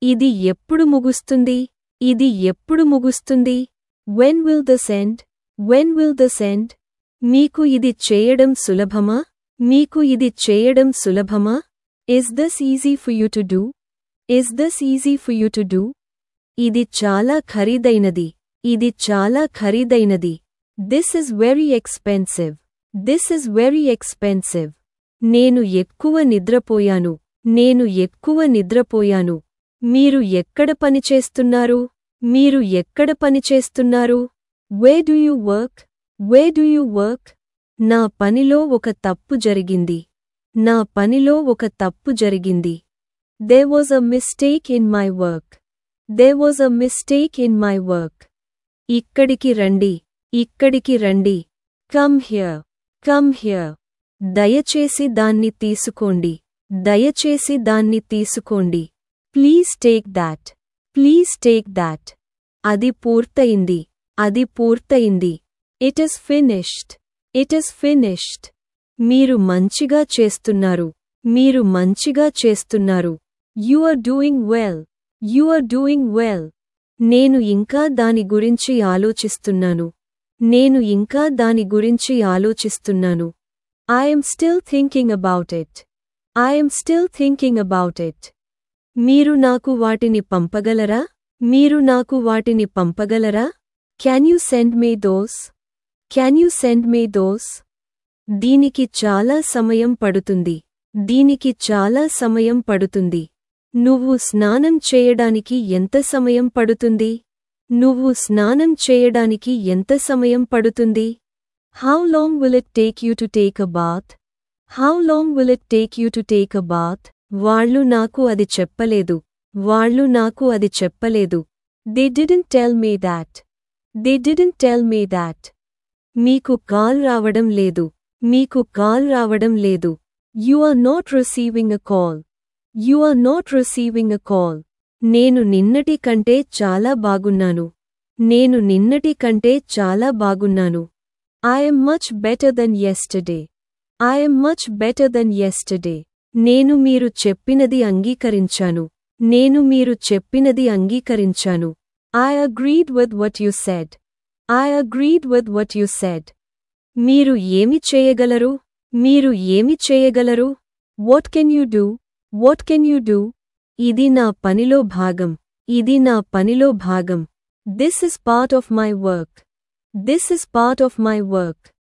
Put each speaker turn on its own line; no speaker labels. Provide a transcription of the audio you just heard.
ఇది ఎప్పుడు ముగుస్తుంది? ఇది ఎప్పుడు ముగుస్తుంది? When will this end? When will this end? మీకు ఇది చేయడం సులభమా? మీకు ఇది చేయడం సులభమా? Is this easy for you to do? Is this easy for you to do? ఇది చాలా ఖరీదైనది. ఇది చాలా ఖరీదైనది. This is very expensive. This is very expensive. నేను ఎక్కువ నిద్రపోయాను. నేను ఎక్కువ నిద్రపోయాను. మీరు ఎక్కడ పనిచేస్తున్నారు? మీరు ఎక్కడ పనిచేస్తున్నారు? Where do you work? Where do you work? నా పనిలో ఒక తప్పు జరిగింది. నా పనిలో ఒక తప్పు జరిగింది. There was a mistake in my work. There was a mistake in my work. ఇక్కడికి రండి. ఇక్కడికి రండి. Come here. Come here. దయచేసి దాన్ని తీసుకోండి. దయచేసి దాన్ని తీసుకోండి. Please take that. Please take that. అది పూర్తయింది. అది పూర్తయింది. It is finished. It is finished. మీరు మంచిగా చేస్తున్నారు. మీరు మంచిగా చేస్తున్నారు. You are doing well. You are doing well. నేను ఇంకా దాని గురించి ఆలోచిస్తున్నాను. నేను ఇంకా దాని గురించి ఆలోచిస్తున్నాను. I am still thinking about it. I am still thinking about it. మీరు నాకు వాటిని పంపగలరా? మీరు నాకు వాటిని పంపగలరా? Can you send me those? Can you send me those? దీనికి చాలా సమయం పడుతుంది. దీనికి చాలా సమయం పడుతుంది. నువ్వు స్నానం చేయడానికి ఎంత సమయం పడుతుంది? నువ్వు స్నానం చేయడానికి ఎంత సమయం పడుతుంది? How long will it take you to take a bath? How long will it take you to take a bath? వాళ్ళు నాకు అది చెప్పలేదు. వాళ్ళు నాకు అది చెప్పలేదు. They didn't tell me that. They didn't tell me that. మీకు కాల్ రావడం లేదు. మీకు కాల్ రావడం లేదు. You are not receiving a call. You are not receiving a call. నేను నిన్నటి కంటే చాలా బాగున్నాను. నేను నిన్నటి కంటే చాలా బాగున్నాను. I am much better than yesterday. I am much better than yesterday. నేను మీరు చెప్పినది అంగీకరించాను. నేను మీరు చెప్పినది అంగీకరించాను. I agreed with what you said. I agreed with what you said. మీరు ఏమి చేయగలరు? మీరు ఏమి చేయగలరు? What can you do? What can you do? ఇది నా పనిలో భాగం. ఇది నా పనిలో భాగం. This is part of my work. This is part of my work.